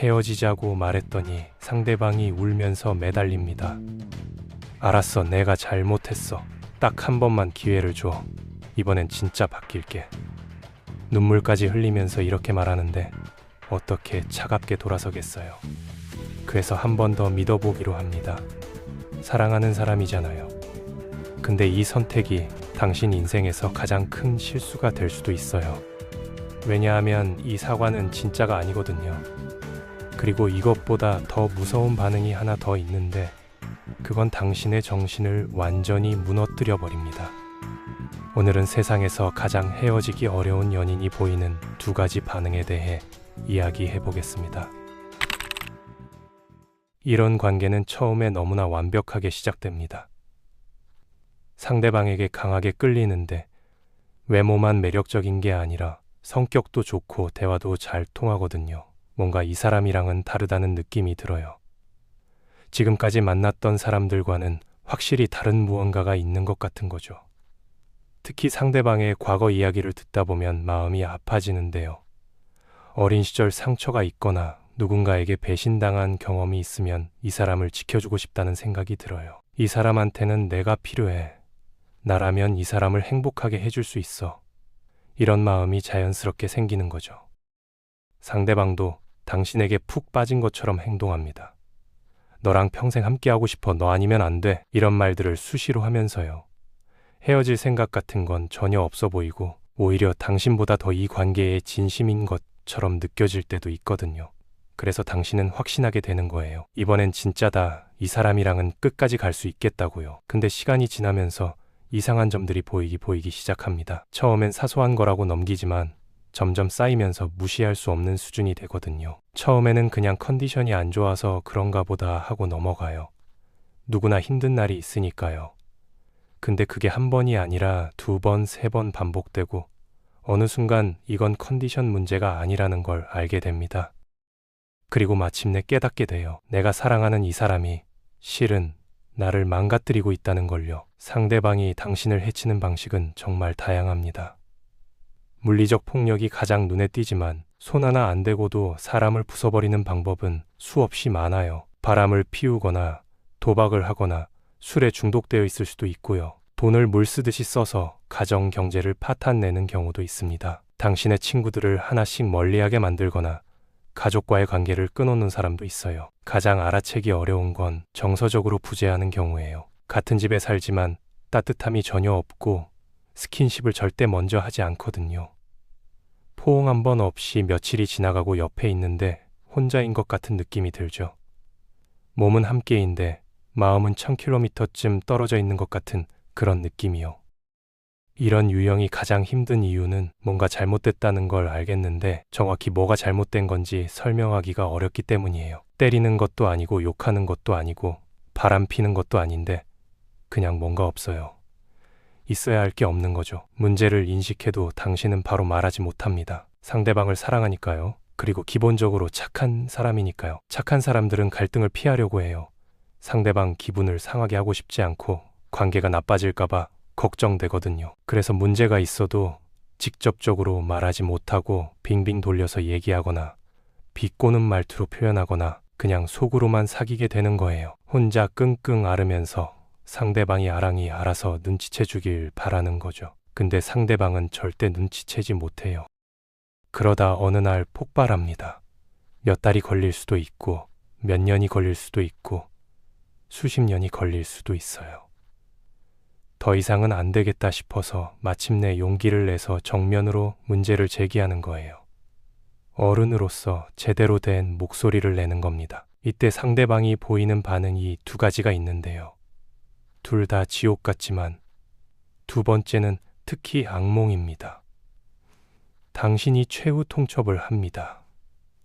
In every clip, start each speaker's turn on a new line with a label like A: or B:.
A: 헤어지자고 말했더니 상대방이 울면서 매달립니다. 알았어, 내가 잘못했어. 딱 한 번만 기회를 줘. 이번엔 진짜 바뀔게. 눈물까지 흘리면서 이렇게 말하는데 어떻게 차갑게 돌아서겠어요. 그래서 한 번 더 믿어보기로 합니다. 사랑하는 사람이잖아요. 근데 이 선택이 당신 인생에서 가장 큰 실수가 될 수도 있어요. 왜냐하면 이 사과는 진짜가 아니거든요. 그리고 이것보다 더 무서운 반응이 하나 더 있는데 그건 당신의 정신을 완전히 무너뜨려 버립니다. 오늘은 세상에서 가장 헤어지기 어려운 연인이 보이는 두 가지 반응에 대해 이야기해 보겠습니다. 이런 관계는 처음에 너무나 완벽하게 시작됩니다. 상대방에게 강하게 끌리는데 외모만 매력적인 게 아니라 성격도 좋고 대화도 잘 통하거든요. 뭔가 이 사람이랑은 다르다는 느낌이 들어요. 지금까지 만났던 사람들과는 확실히 다른 무언가가 있는 것 같은 거죠. 특히 상대방의 과거 이야기를 듣다 보면 마음이 아파지는데요. 어린 시절 상처가 있거나 누군가에게 배신당한 경험이 있으면 이 사람을 지켜주고 싶다는 생각이 들어요. 이 사람한테는 내가 필요해. 나라면 이 사람을 행복하게 해줄 수 있어. 이런 마음이 자연스럽게 생기는 거죠. 상대방도 당신에게 푹 빠진 것처럼 행동합니다. 너랑 평생 함께하고 싶어. 너 아니면 안 돼. 이런 말들을 수시로 하면서요. 헤어질 생각 같은 건 전혀 없어 보이고 오히려 당신보다 더 이 관계에 진심인 것처럼 느껴질 때도 있거든요. 그래서 당신은 확신하게 되는 거예요. 이번엔 진짜다. 이 사람이랑은 끝까지 갈 수 있겠다고요. 근데 시간이 지나면서 이상한 점들이 보이기 시작합니다. 처음엔 사소한 거라고 넘기지만 점점 쌓이면서 무시할 수 없는 수준이 되거든요. 처음에는 그냥 컨디션이 안 좋아서 그런가 보다 하고 넘어가요. 누구나 힘든 날이 있으니까요. 근데 그게 한 번이 아니라 두 번, 세 번 반복되고 어느 순간 이건 컨디션 문제가 아니라는 걸 알게 됩니다. 그리고 마침내 깨닫게 돼요. 내가 사랑하는 이 사람이 실은 나를 망가뜨리고 있다는 걸요. 상대방이 당신을 해치는 방식은 정말 다양합니다. 물리적 폭력이 가장 눈에 띄지만 손 하나 안 대고도 사람을 부숴버리는 방법은 수없이 많아요. 바람을 피우거나 도박을 하거나 술에 중독되어 있을 수도 있고요. 돈을 물 쓰듯이 써서 가정 경제를 파탄내는 경우도 있습니다. 당신의 친구들을 하나씩 멀리하게 만들거나 가족과의 관계를 끊어놓는 사람도 있어요. 가장 알아채기 어려운 건 정서적으로 부재하는 경우예요. 같은 집에 살지만 따뜻함이 전혀 없고 스킨십을 절대 먼저 하지 않거든요. 포옹 한 번 없이 며칠이 지나가고 옆에 있는데 혼자인 것 같은 느낌이 들죠. 몸은 함께인데 마음은 1000km쯤 떨어져 있는 것 같은 그런 느낌이요. 이런 유형이 가장 힘든 이유는 뭔가 잘못됐다는 걸 알겠는데 정확히 뭐가 잘못된 건지 설명하기가 어렵기 때문이에요. 때리는 것도 아니고 욕하는 것도 아니고 바람 피는 것도 아닌데 그냥 뭔가 없어요. 있어야 할 게 없는 거죠. 문제를 인식해도 당신은 바로 말하지 못합니다. 상대방을 사랑하니까요. 그리고 기본적으로 착한 사람이니까요. 착한 사람들은 갈등을 피하려고 해요. 상대방 기분을 상하게 하고 싶지 않고 관계가 나빠질까봐 걱정되거든요. 그래서 문제가 있어도 직접적으로 말하지 못하고 빙빙 돌려서 얘기하거나 비꼬는 말투로 표현하거나 그냥 속으로만 사귀게 되는 거예요. 혼자 끙끙 앓으면서 상대방이 알아서 알아서 눈치채 주길 바라는 거죠. 근데 상대방은 절대 눈치채지 못해요. 그러다 어느 날 폭발합니다. 몇 달이 걸릴 수도 있고 몇 년이 걸릴 수도 있고 수십 년이 걸릴 수도 있어요. 더 이상은 안 되겠다 싶어서 마침내 용기를 내서 정면으로 문제를 제기하는 거예요. 어른으로서 제대로 된 목소리를 내는 겁니다. 이때 상대방이 보이는 반응이 두 가지가 있는데요. 둘 다 지옥 같지만 두 번째는 특히 악몽입니다. 당신이 최후 통첩을 합니다.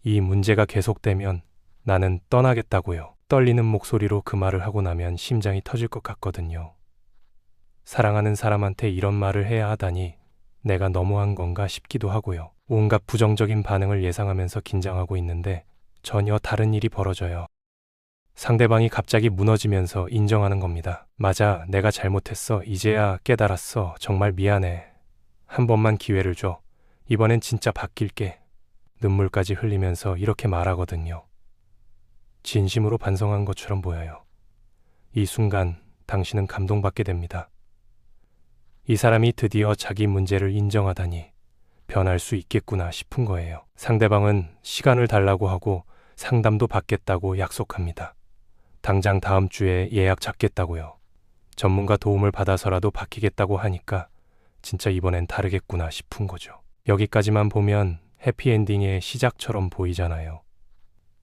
A: 이 문제가 계속되면 나는 떠나겠다고요. 떨리는 목소리로 그 말을 하고 나면 심장이 터질 것 같거든요. 사랑하는 사람한테 이런 말을 해야 하다니 내가 너무한 건가 싶기도 하고요. 온갖 부정적인 반응을 예상하면서 긴장하고 있는데 전혀 다른 일이 벌어져요. 상대방이 갑자기 무너지면서 인정하는 겁니다. 맞아, 내가 잘못했어. 이제야 깨달았어. 정말 미안해. 한 번만 기회를 줘. 이번엔 진짜 바뀔게. 눈물까지 흘리면서 이렇게 말하거든요. 진심으로 반성한 것처럼 보여요. 이 순간 당신은 감동받게 됩니다. 이 사람이 드디어 자기 문제를 인정하다니 변할 수 있겠구나 싶은 거예요. 상대방은 시간을 달라고 하고 상담도 받겠다고 약속합니다. 당장 다음 주에 예약 잡겠다고요. 전문가 도움을 받아서라도 바뀌겠다고 하니까 진짜 이번엔 다르겠구나 싶은 거죠. 여기까지만 보면 해피엔딩의 시작처럼 보이잖아요.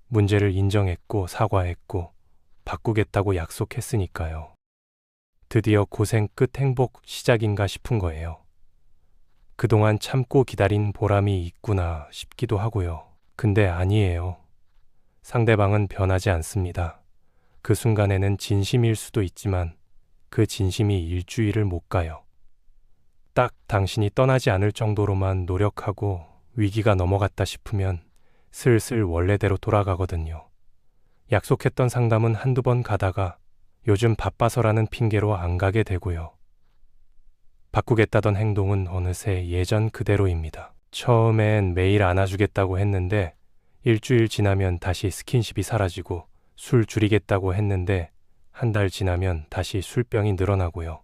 A: 문제를 인정했고 사과했고 바꾸겠다고 약속했으니까요. 드디어 고생 끝 행복 시작인가 싶은 거예요. 그동안 참고 기다린 보람이 있구나 싶기도 하고요. 근데 아니에요. 상대방은 변하지 않습니다. 그 순간에는 진심일 수도 있지만 그 진심이 일주일을 못 가요. 딱 당신이 떠나지 않을 정도로만 노력하고 위기가 넘어갔다 싶으면 슬슬 원래대로 돌아가거든요. 약속했던 상담은 한두 번 가다가 요즘 바빠서라는 핑계로 안 가게 되고요. 바꾸겠다던 행동은 어느새 예전 그대로입니다. 처음엔 매일 안아주겠다고 했는데 일주일 지나면 다시 스킨십이 사라지고 술 줄이겠다고 했는데 한 달 지나면 다시 술병이 늘어나고요.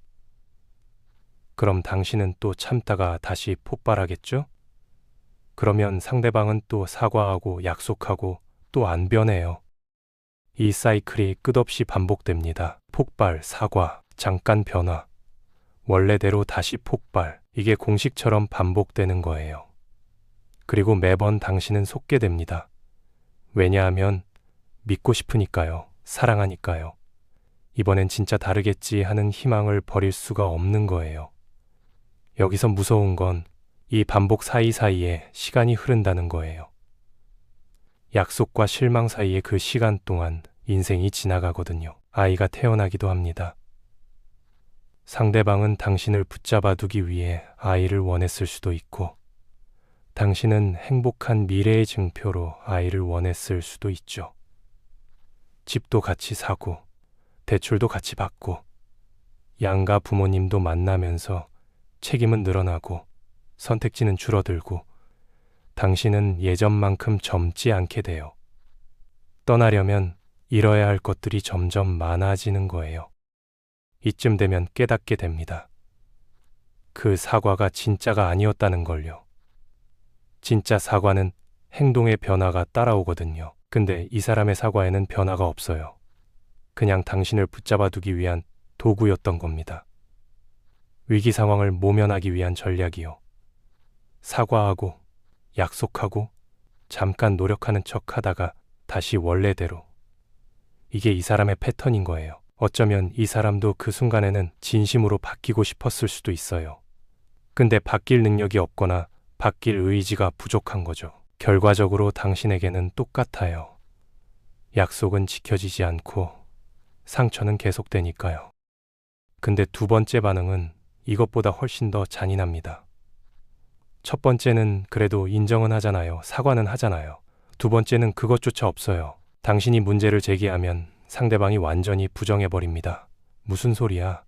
A: 그럼 당신은 또 참다가 다시 폭발하겠죠? 그러면 상대방은 또 사과하고 약속하고 또 안 변해요. 이 사이클이 끝없이 반복됩니다. 폭발, 사과, 잠깐 변화, 원래대로 다시 폭발. 이게 공식처럼 반복되는 거예요. 그리고 매번 당신은 속게 됩니다. 왜냐하면 믿고 싶으니까요. 사랑하니까요. 이번엔 진짜 다르겠지 하는 희망을 버릴 수가 없는 거예요. 여기서 무서운 건 이 반복 사이사이에 시간이 흐른다는 거예요. 약속과 실망 사이에 그 시간 동안 인생이 지나가거든요. 아이가 태어나기도 합니다. 상대방은 당신을 붙잡아 두기 위해 아이를 원했을 수도 있고, 당신은 행복한 미래의 증표로 아이를 원했을 수도 있죠. 집도 같이 사고, 대출도 같이 받고, 양가 부모님도 만나면서 책임은 늘어나고, 선택지는 줄어들고, 당신은 예전만큼 젊지 않게 돼요. 떠나려면 잃어야 할 것들이 점점 많아지는 거예요. 이쯤 되면 깨닫게 됩니다. 그 사과가 진짜가 아니었다는 걸요. 진짜 사과는 행동의 변화가 따라오거든요. 근데 이 사람의 사과에는 변화가 없어요. 그냥 당신을 붙잡아 두기 위한 도구였던 겁니다. 위기 상황을 모면하기 위한 전략이요. 사과하고 약속하고 잠깐 노력하는 척 하다가 다시 원래대로. 이게 이 사람의 패턴인 거예요. 어쩌면 이 사람도 그 순간에는 진심으로 바뀌고 싶었을 수도 있어요. 근데 바뀔 능력이 없거나 바뀔 의지가 부족한 거죠. 결과적으로 당신에게는 똑같아요. 약속은 지켜지지 않고 상처는 계속되니까요. 근데 두 번째 반응은 이것보다 훨씬 더 잔인합니다. 첫 번째는 그래도 인정은 하잖아요. 사과는 하잖아요. 두 번째는 그것조차 없어요. 당신이 문제를 제기하면 상대방이 완전히 부정해버립니다. 무슨 소리야?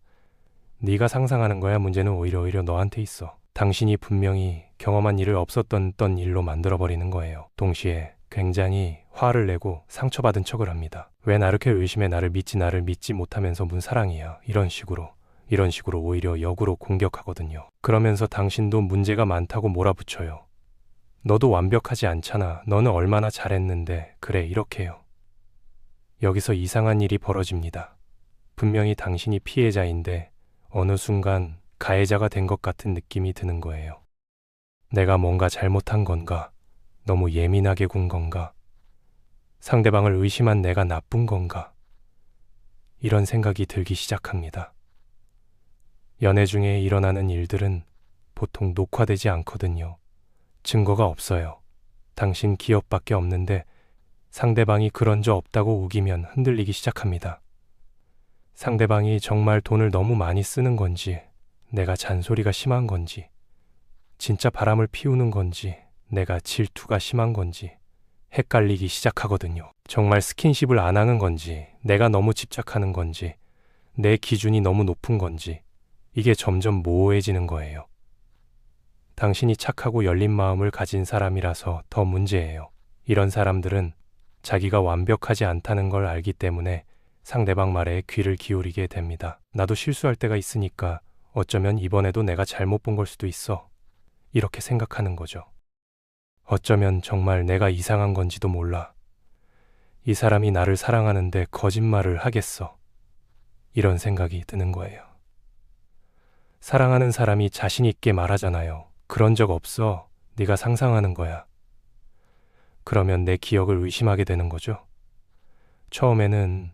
A: 네가 상상하는 거야. 문제는 오히려 너한테 있어. 당신이 분명히 경험한 일을 없었던 일로 만들어버리는 거예요. 동시에 굉장히 화를 내고 상처받은 척을 합니다. 왜 나를 이렇게 의심해? 나를 믿지 못하면서 문 사랑이야. 이런 식으로 오히려 역으로 공격하거든요. 그러면서 당신도 문제가 많다고 몰아붙여요. 너도 완벽하지 않잖아. 너는 얼마나 잘했는데. 그래, 이렇게요. 여기서 이상한 일이 벌어집니다. 분명히 당신이 피해자인데 어느 순간 가해자가 된 것 같은 느낌이 드는 거예요. 내가 뭔가 잘못한 건가? 너무 예민하게 군 건가? 상대방을 의심한 내가 나쁜 건가? 이런 생각이 들기 시작합니다. 연애 중에 일어나는 일들은 보통 녹화되지 않거든요. 증거가 없어요. 당신 기억밖에 없는데 상대방이 그런 적 없다고 우기면 흔들리기 시작합니다. 상대방이 정말 돈을 너무 많이 쓰는 건지, 내가 잔소리가 심한 건지, 진짜 바람을 피우는 건지, 내가 질투가 심한 건지 헷갈리기 시작하거든요. 정말 스킨십을 안 하는 건지, 내가 너무 집착하는 건지, 내 기준이 너무 높은 건지, 이게 점점 모호해지는 거예요. 당신이 착하고 열린 마음을 가진 사람이라서 더 문제예요. 이런 사람들은 자기가 완벽하지 않다는 걸 알기 때문에 상대방 말에 귀를 기울이게 됩니다. 나도 실수할 때가 있으니까 어쩌면 이번에도 내가 잘못 본 걸 수도 있어. 이렇게 생각하는 거죠. 어쩌면 정말 내가 이상한 건지도 몰라. 이 사람이 나를 사랑하는데 거짓말을 하겠어. 이런 생각이 드는 거예요. 사랑하는 사람이 자신 있게 말하잖아요. 그런 적 없어. 네가 상상하는 거야. 그러면 내 기억을 의심하게 되는 거죠. 처음에는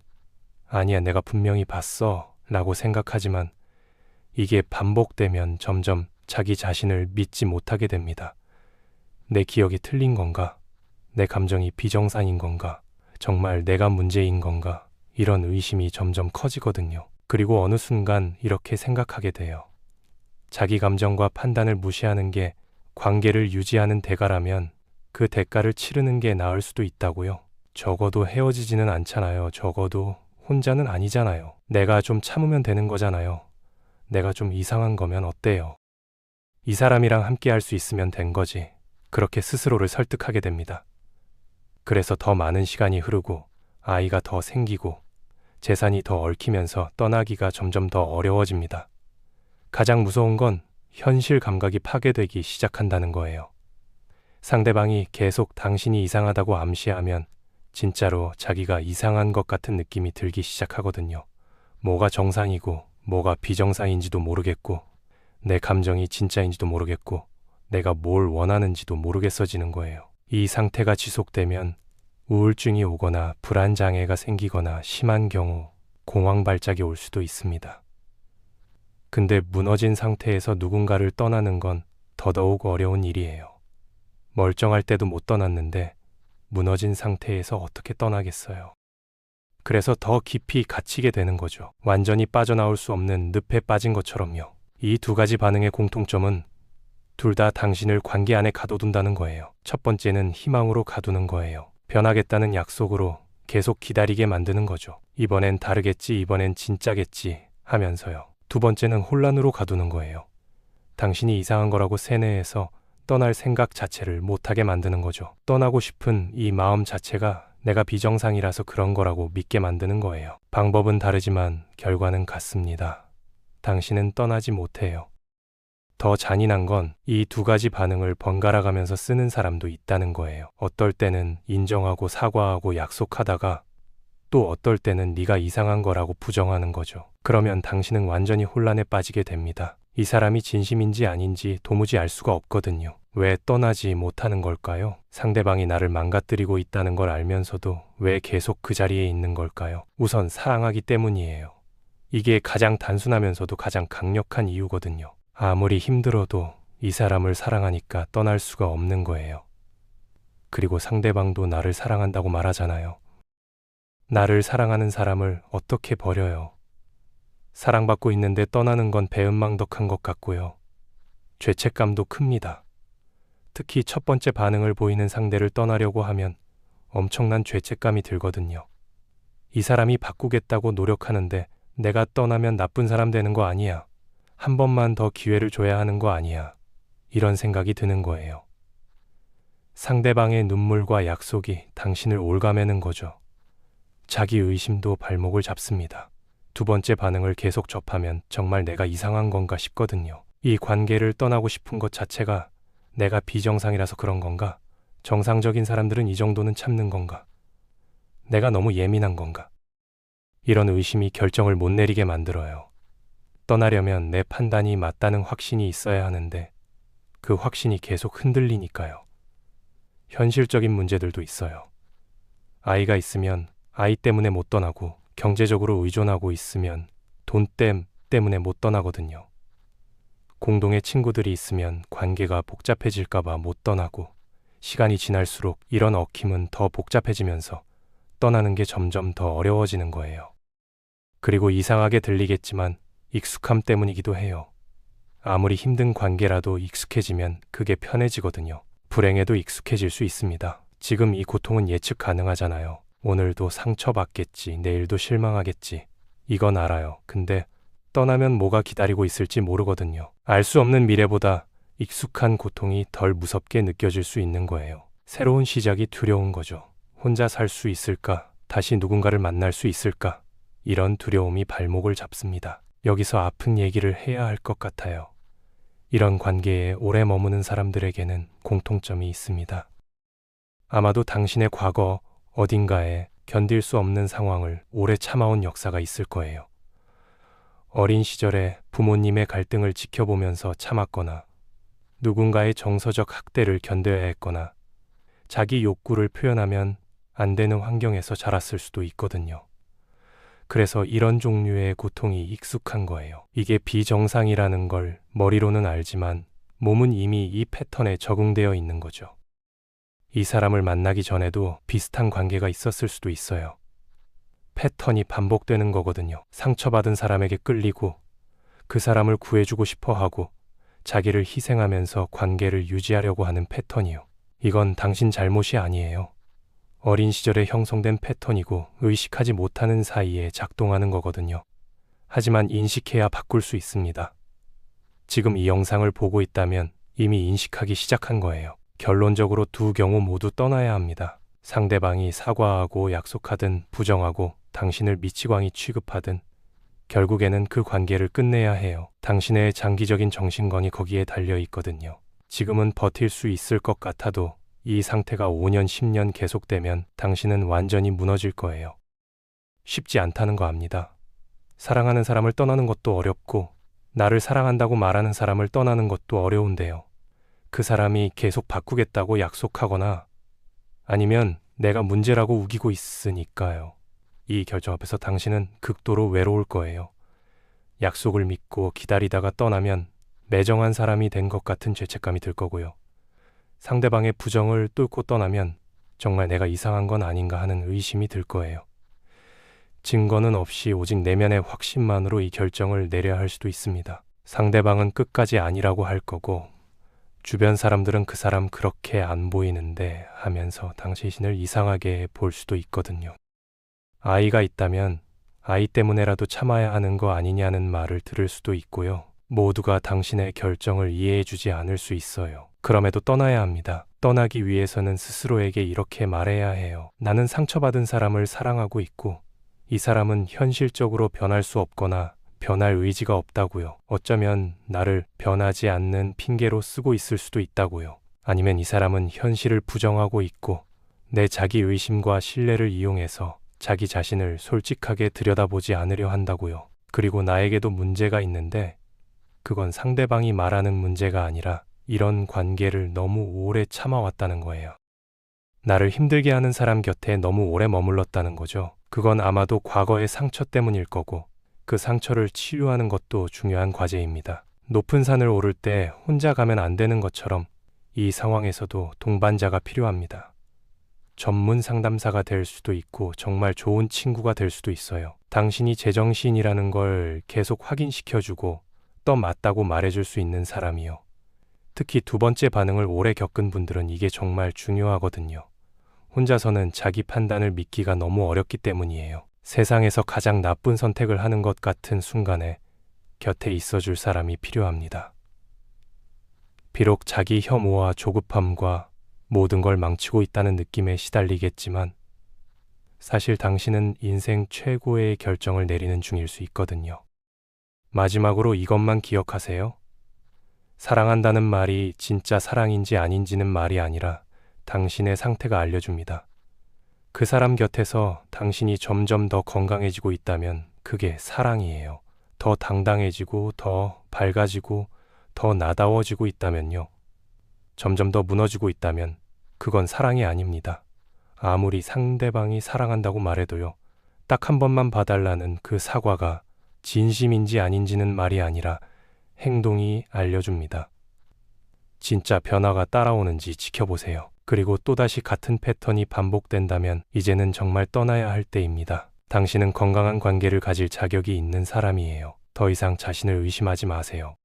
A: 아니야, 내가 분명히 봤어 라고 생각하지만 이게 반복되면 점점 자기 자신을 믿지 못하게 됩니다. 내 기억이 틀린 건가? 내 감정이 비정상인 건가? 정말 내가 문제인 건가? 이런 의심이 점점 커지거든요. 그리고 어느 순간 이렇게 생각하게 돼요. 자기 감정과 판단을 무시하는 게 관계를 유지하는 대가라면 그 대가를 치르는 게 나을 수도 있다고요. 적어도 헤어지지는 않잖아요. 적어도 혼자는 아니잖아요. 내가 좀 참으면 되는 거잖아요. 내가 좀 이상한 거면 어때요? 이 사람이랑 함께 할 수 있으면 된 거지. 그렇게 스스로를 설득하게 됩니다. 그래서 더 많은 시간이 흐르고 아이가 더 생기고 재산이 더 얽히면서 떠나기가 점점 더 어려워집니다. 가장 무서운 건 현실 감각이 파괴되기 시작한다는 거예요. 상대방이 계속 당신이 이상하다고 암시하면 진짜로 자기가 이상한 것 같은 느낌이 들기 시작하거든요. 뭐가 정상이고 뭐가 비정상인지도 모르겠고 내 감정이 진짜인지도 모르겠고 내가 뭘 원하는지도 모르겠어지는 거예요. 이 상태가 지속되면 우울증이 오거나 불안장애가 생기거나 심한 경우 공황 발작이 올 수도 있습니다. 근데 무너진 상태에서 누군가를 떠나는 건 더더욱 어려운 일이에요. 멀쩡할 때도 못 떠났는데 무너진 상태에서 어떻게 떠나겠어요. 그래서 더 깊이 갇히게 되는 거죠. 완전히 빠져나올 수 없는 늪에 빠진 것처럼요. 이 두 가지 반응의 공통점은 둘 다 당신을 관계 안에 가둬둔다는 거예요. 첫 번째는 희망으로 가두는 거예요. 변하겠다는 약속으로 계속 기다리게 만드는 거죠. 이번엔 다르겠지, 이번엔 진짜겠지 하면서요. 두 번째는 혼란으로 가두는 거예요. 당신이 이상한 거라고 세뇌해서 떠날 생각 자체를 못하게 만드는 거죠. 떠나고 싶은 이 마음 자체가 내가 비정상이라서 그런 거라고 믿게 만드는 거예요. 방법은 다르지만 결과는 같습니다. 당신은 떠나지 못해요. 더 잔인한 건 이 두 가지 반응을 번갈아 가면서 쓰는 사람도 있다는 거예요. 어떨 때는 인정하고 사과하고 약속하다가 또 어떨 때는 네가 이상한 거라고 부정하는 거죠. 그러면 당신은 완전히 혼란에 빠지게 됩니다. 이 사람이 진심인지 아닌지 도무지 알 수가 없거든요. 왜 떠나지 못하는 걸까요? 상대방이 나를 망가뜨리고 있다는 걸 알면서도 왜 계속 그 자리에 있는 걸까요? 우선 사랑하기 때문이에요. 이게 가장 단순하면서도 가장 강력한 이유거든요. 아무리 힘들어도 이 사람을 사랑하니까 떠날 수가 없는 거예요. 그리고 상대방도 나를 사랑한다고 말하잖아요. 나를 사랑하는 사람을 어떻게 버려요? 사랑받고 있는데 떠나는 건 배은망덕한 것 같고요. 죄책감도 큽니다. 특히 첫 번째 반응을 보이는 상대를 떠나려고 하면 엄청난 죄책감이 들거든요. 이 사람이 바꾸겠다고 노력하는데 내가 떠나면 나쁜 사람 되는 거 아니야. 한 번만 더 기회를 줘야 하는 거 아니야. 이런 생각이 드는 거예요. 상대방의 눈물과 약속이 당신을 올가매는 거죠. 자기 의심도 발목을 잡습니다. 두 번째 반응을 계속 접하면 정말 내가 이상한 건가 싶거든요. 이 관계를 떠나고 싶은 것 자체가 내가 비정상이라서 그런 건가? 정상적인 사람들은 이 정도는 참는 건가? 내가 너무 예민한 건가? 이런 의심이 결정을 못 내리게 만들어요. 떠나려면 내 판단이 맞다는 확신이 있어야 하는데 그 확신이 계속 흔들리니까요. 현실적인 문제들도 있어요. 아이가 있으면 아이 때문에 못 떠나고 경제적으로 의존하고 있으면 돈 때문에 못 떠나거든요. 공동의 친구들이 있으면 관계가 복잡해질까봐 못 떠나고 시간이 지날수록 이런 얽힘은 더 복잡해지면서 떠나는 게 점점 더 어려워지는 거예요. 그리고 이상하게 들리겠지만 익숙함 때문이기도 해요. 아무리 힘든 관계라도 익숙해지면 그게 편해지거든요. 불행에도 익숙해질 수 있습니다. 지금 이 고통은 예측 가능하잖아요. 오늘도 상처받겠지, 내일도 실망하겠지. 이건 알아요. 근데 떠나면 뭐가 기다리고 있을지 모르거든요. 알 수 없는 미래보다 익숙한 고통이 덜 무섭게 느껴질 수 있는 거예요. 새로운 시작이 두려운 거죠. 혼자 살 수 있을까? 다시 누군가를 만날 수 있을까? 이런 두려움이 발목을 잡습니다. 여기서 아픈 얘기를 해야 할 것 같아요. 이런 관계에 오래 머무는 사람들에게는 공통점이 있습니다. 아마도 당신의 과거 어딘가에 견딜 수 없는 상황을 오래 참아온 역사가 있을 거예요. 어린 시절에 부모님의 갈등을 지켜보면서 참았거나 누군가의 정서적 학대를 견뎌야 했거나 자기 욕구를 표현하면 안 되는 환경에서 자랐을 수도 있거든요. 그래서 이런 종류의 고통이 익숙한 거예요. 이게 비정상이라는 걸 머리로는 알지만 몸은 이미 이 패턴에 적응되어 있는 거죠. 이 사람을 만나기 전에도 비슷한 관계가 있었을 수도 있어요. 패턴이 반복되는 거거든요. 상처받은 사람에게 끌리고 그 사람을 구해주고 싶어 하고 자기를 희생하면서 관계를 유지하려고 하는 패턴이요. 이건 당신 잘못이 아니에요. 어린 시절에 형성된 패턴이고 의식하지 못하는 사이에 작동하는 거거든요. 하지만 인식해야 바꿀 수 있습니다. 지금 이 영상을 보고 있다면 이미 인식하기 시작한 거예요. 결론적으로 두 경우 모두 떠나야 합니다. 상대방이 사과하고 약속하든 부정하고 당신을 미치광이 취급하든 결국에는 그 관계를 끝내야 해요. 당신의 장기적인 정신건이 거기에 달려 있거든요. 지금은 버틸 수 있을 것 같아도 이 상태가 5년, 10년 계속되면 당신은 완전히 무너질 거예요. 쉽지 않다는 거 압니다. 사랑하는 사람을 떠나는 것도 어렵고 나를 사랑한다고 말하는 사람을 떠나는 것도 어려운데요. 그 사람이 계속 바꾸겠다고 약속하거나 아니면 내가 문제라고 우기고 있으니까요. 이 결정 앞에서 당신은 극도로 외로울 거예요. 약속을 믿고 기다리다가 떠나면 매정한 사람이 된 것 같은 죄책감이 들 거고요. 상대방의 부정을 뚫고 떠나면 정말 내가 이상한 건 아닌가 하는 의심이 들 거예요. 증거는 없이 오직 내면의 확신만으로 이 결정을 내려야 할 수도 있습니다. 상대방은 끝까지 아니라고 할 거고 주변 사람들은 그 사람 그렇게 안 보이는데 하면서 당신을 이상하게 볼 수도 있거든요. 아이가 있다면 아이 때문에라도 참아야 하는 거 아니냐는 말을 들을 수도 있고요. 모두가 당신의 결정을 이해해주지 않을 수 있어요. 그럼에도 떠나야 합니다. 떠나기 위해서는 스스로에게 이렇게 말해야 해요. 나는 상처받은 사람을 사랑하고 있고 이 사람은 현실적으로 변할 수 없거나 변할 의지가 없다고요. 어쩌면 나를 변하지 않는 핑계로 쓰고 있을 수도 있다고요. 아니면 이 사람은 현실을 부정하고 있고 내 자기 의심과 신뢰를 이용해서 자기 자신을 솔직하게 들여다보지 않으려 한다고요. 그리고 나에게도 문제가 있는데 그건 상대방이 말하는 문제가 아니라 이런 관계를 너무 오래 참아왔다는 거예요. 나를 힘들게 하는 사람 곁에 너무 오래 머물렀다는 거죠. 그건 아마도 과거의 상처 때문일 거고 그 상처를 치유하는 것도 중요한 과제입니다. 높은 산을 오를 때 혼자 가면 안 되는 것처럼 이 상황에서도 동반자가 필요합니다. 전문 상담사가 될 수도 있고 정말 좋은 친구가 될 수도 있어요. 당신이 제정신이라는 걸 계속 확인시켜주고 또 맞다고 말해줄 수 있는 사람이요. 특히 두 번째 반응을 오래 겪은 분들은 이게 정말 중요하거든요. 혼자서는 자기 판단을 믿기가 너무 어렵기 때문이에요. 세상에서 가장 나쁜 선택을 하는 것 같은 순간에 곁에 있어줄 사람이 필요합니다. 비록 자기 혐오와 조급함과 모든 걸 망치고 있다는 느낌에 시달리겠지만 사실 당신은 인생 최고의 결정을 내리는 중일 수 있거든요. 마지막으로 이것만 기억하세요. 사랑한다는 말이 진짜 사랑인지 아닌지는 말이 아니라 당신의 상태가 알려줍니다. 그 사람 곁에서 당신이 점점 더 건강해지고 있다면 그게 사랑이에요. 더 당당해지고 더 밝아지고 더 나다워지고 있다면요. 점점 더 무너지고 있다면 그건 사랑이 아닙니다. 아무리 상대방이 사랑한다고 말해도요. 딱 한 번만 봐달라는 그 사과가 진심인지 아닌지는 말이 아니라 행동이 알려줍니다. 진짜 변화가 따라오는지 지켜보세요. 그리고 또다시 같은 패턴이 반복된다면 이제는 정말 떠나야 할 때입니다. 당신은 건강한 관계를 가질 자격이 있는 사람이에요. 더 이상 자신을 의심하지 마세요.